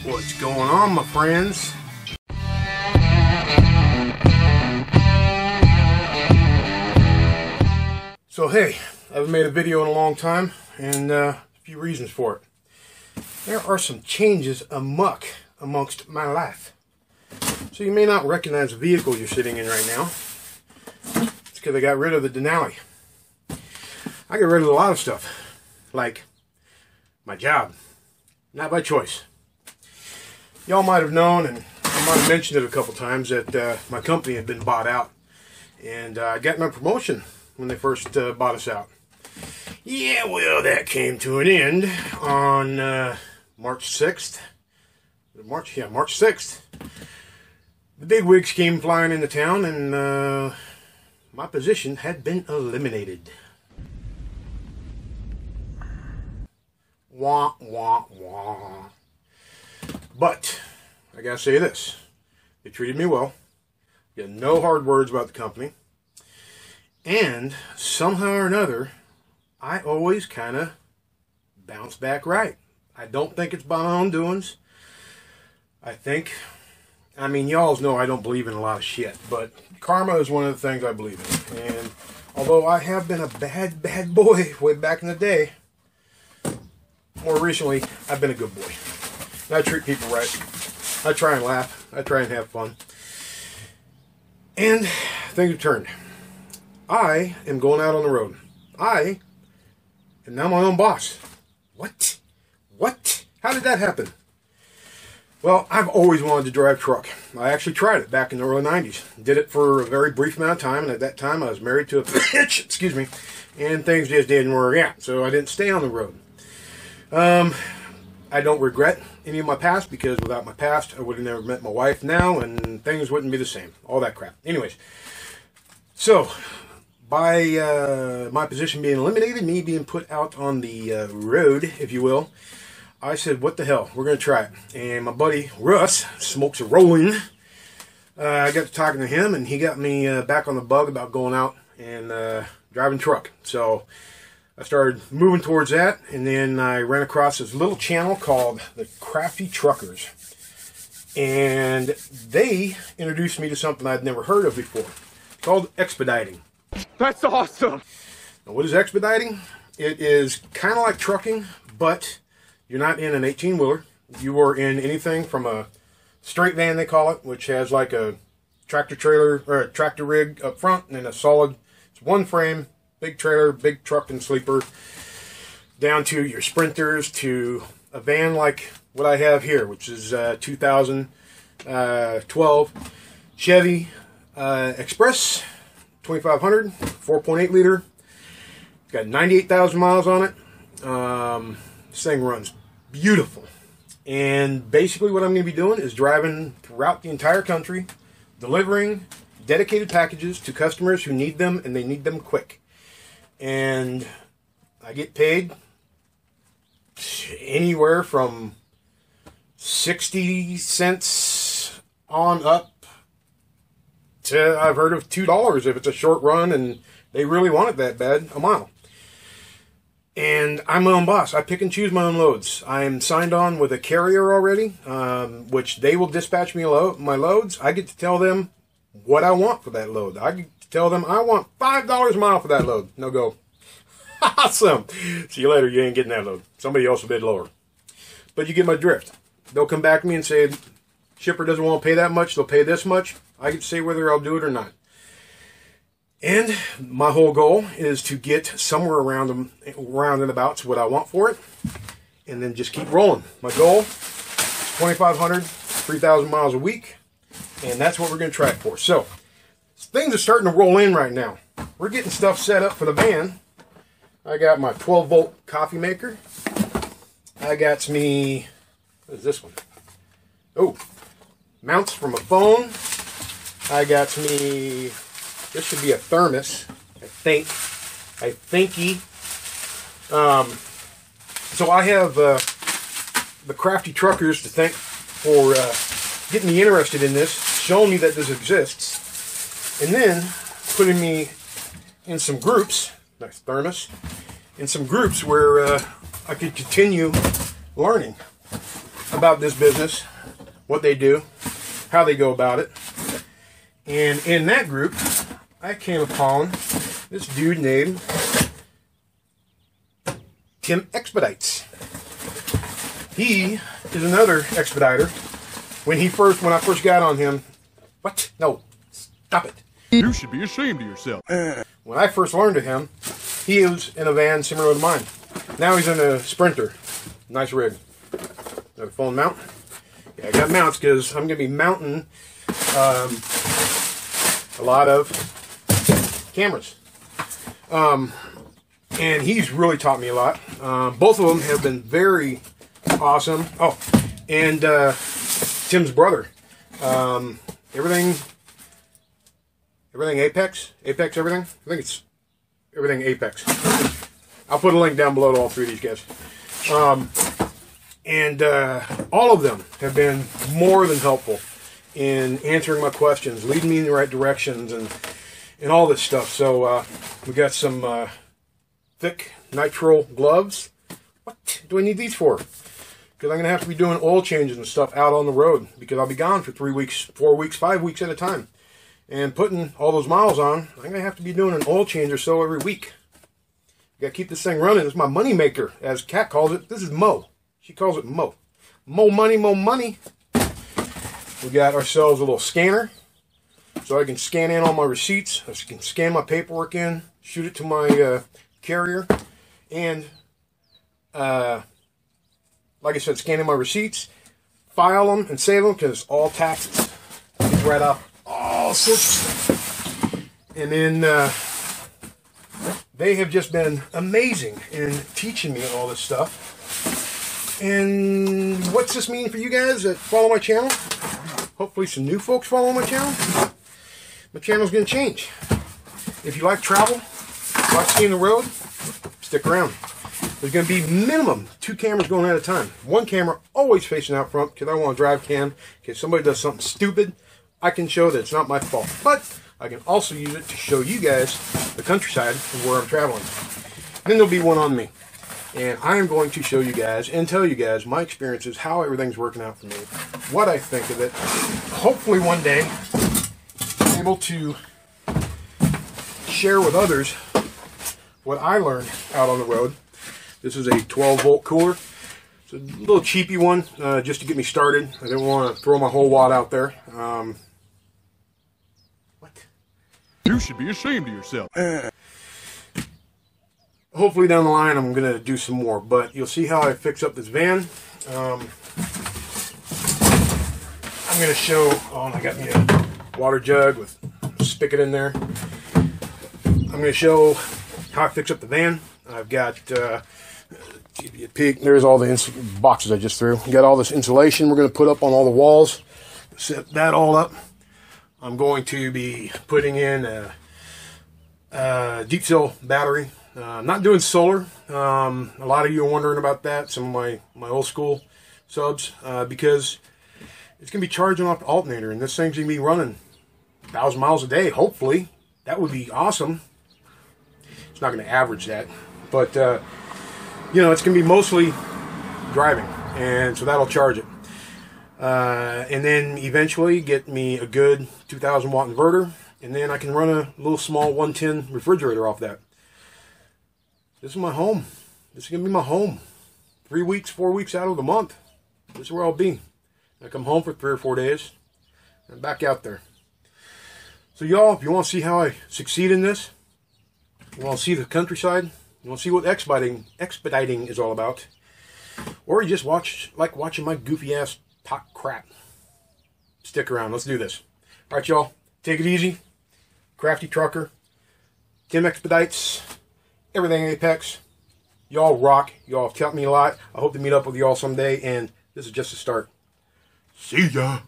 What's going on, my friends? So hey, I haven't made a video in a long time, and a few reasons for it. There are some changes amongst my life. So you may not recognize the vehicle you're sitting in right now. It's because I got rid of the Denali. I got rid of a lot of stuff, like my job, not by choice. Y'all might have known, and I might have mentioned it a couple times, that my company had been bought out. And I got my promotion when they first bought us out. Yeah, well, that came to an end on March 6th. March 6th. The big wigs came flying into town, and my position had been eliminated. Wah, wah, wah. But, I gotta say this. They treated me well. Got no hard words about the company. And, somehow or another, I always kind of bounce back right. I don't think it's by my own doings. I mean, y'all know I don't believe in a lot of shit, but karma is one of the things I believe in. And although I have been a bad boy way back in the day, more recently, I've been a good boy. And I treat people right. I try and laugh. I try and have fun. And things have turned. I am going out on the road. I am now my own boss. What? What? How did that happen? Well, I've always wanted to drive a truck. I actually tried it back in the early 90s. Did it for a very brief amount of time, and at that time I was married to a bitch, excuse me, and things just didn't work out, so I didn't stay on the road. I don't regret any of my past, because without my past I would have never met my wife now, and things wouldn't be the same. All that crap. Anyways, so by my position being eliminated, me being put out on the road, if you will, I said, what the hell, we're going to try it. And my buddy, Russ, smokes a rolling. I got to talking to him, and he got me back on the bug about going out and driving truck. So I started moving towards that, and then I ran across this little channel called the Crafty Truckers. And they introduced me to something I'd never heard of before. It's called expediting. That's awesome! Now, what is expediting? It is kind of like trucking, but you're not in an 18-wheeler. You are in anything from a straight van, they call it, which has like a tractor trailer or a tractor rig up front, and then a solid, it's one frame, big trailer, big truck and sleeper, down to your sprinters, to a van like what I have here, which is 2012 Chevy Express 2500, 4.8 liter. It's got 98,000 miles on it. This thing runs beautiful. And basically what I'm going to be doing is driving throughout the entire country, delivering dedicated packages to customers who need them, and they need them quick. And I get paid anywhere from 60 cents on up to, I've heard of $2 if it's a short run and they really want it that bad, a mile. And I'm my own boss. I pick and choose my own loads. I'm signed on with a carrier already, which they will dispatch me my loads. I get to tell them what I want for that load. I get to tell them I want $5 a mile for that load. No go. Awesome. See you later. You ain't getting that load. Somebody else will bid lower. But you get my drift. They'll come back to me and say, shipper doesn't want to pay that much. They'll pay this much. I get to say whether I'll do it or not. And my whole goal is to get somewhere around and about what I want for it, and then just keep rolling. My goal, 2,500, 3,000 miles a week, and that's what we're going to try it for. So, things are starting to roll in right now. We're getting stuff set up for the van. I got my 12-volt coffee maker. I got me, what is this one? Oh, mounts from a phone. I got me, this should be a thermos, I thinky. So I have the Crafty Truckers to thank for getting me interested in this, showing me that this exists, and then putting me in some groups, nice thermos, in some groups where I could continue learning. about this business, what they do, how they go about it. And in that group, I came upon this dude named Tim Expedites. He is another Expediter. When I first got on him, what? No, stop it. You should be ashamed of yourself. When I first learned of him, he was in a van similar to mine. Now he's in a Sprinter. Nice rig. Got a phone mount. Yeah, I got mounts because I'm going to be mounting a lot of cameras. And he's really taught me a lot. Both of them have been very awesome. Oh, and Tim's brother. Everything Apex? Apex everything? I think it's everything Apex. I'll put a link down below to all three of these guys. All of them have been more than helpful in answering my questions, leading me in the right directions, and all this stuff. So we got some thick nitrile gloves. What do I need these for? Because I'm going to have to be doing oil changes and stuff out on the road, because I'll be gone for 3 weeks, 4 weeks, 5 weeks at a time. And putting all those miles on, I'm going to have to be doing an oil change or so every week. Got to keep this thing running. It's my money maker, as Kat calls it. This is Mo. She calls it Mo. Mo money, Mo money. We got ourselves a little scanner, so I can scan in all my receipts. I can scan my paperwork in, shoot it to my carrier, and like I said, scan in my receipts, file them, and save them, because all taxes right off all sorts of stuff. And then they have just been amazing in teaching me all this stuff. And what's this mean for you guys that follow my channel? Hopefully some new folks follow my channel. My channel's going to change. If you like travel, like seeing the road, stick around. There's going to be minimum 2 cameras going at a time. 1 camera always facing out front, because I want to drive cam. In case somebody does something stupid, I can show that it's not my fault. But I can also use it to show you guys the countryside and where I'm traveling. Then there'll be one on me. And I am going to show you guys and tell you guys my experiences, how everything's working out for me, what I think of it. Hopefully one day, I'm able to share with others what I learned out on the road. This is a 12-volt cooler. It's a little cheapy one, just to get me started. I didn't want to throw my whole wad out there. What? You should be ashamed of yourself. Hopefully down the line I'm going to do some more, but you'll see how I fix up this van. I'm going to show, oh, and I got me a water jug with a spigot in there. I'm going to show how I fix up the van. I've got, give you a peek, there's all the boxes I just threw. Got all this insulation we're going to put up on all the walls. Set that all up. I'm going to be putting in a deep cell battery. I'm not doing solar. A lot of you are wondering about that, some of my old school subs, because it's going to be charging off the alternator, and this thing's going to be running 1,000 miles a day, hopefully. That would be awesome. It's not going to average that, but you know, it's going to be mostly driving, and so that'll charge it. And then eventually get me a good 2,000 watt inverter, and then I can run a little small 110 refrigerator off that. This is my home. This is going to be my home. 3 weeks, 4 weeks out of the month. This is where I'll be. I come home for 3 or 4 days, and back out there. So y'all, if you want to see how I succeed in this, you want to see the countryside, you want to see what expediting is all about, or you just like watching my goofy ass talk crap, stick around. Let's do this. All right, y'all, take it easy. Crafty Trucker, Tim Expedites, everything Apex. Y'all rock. Y'all have helped me a lot. I hope to meet up with y'all someday, and this is just a start. See ya.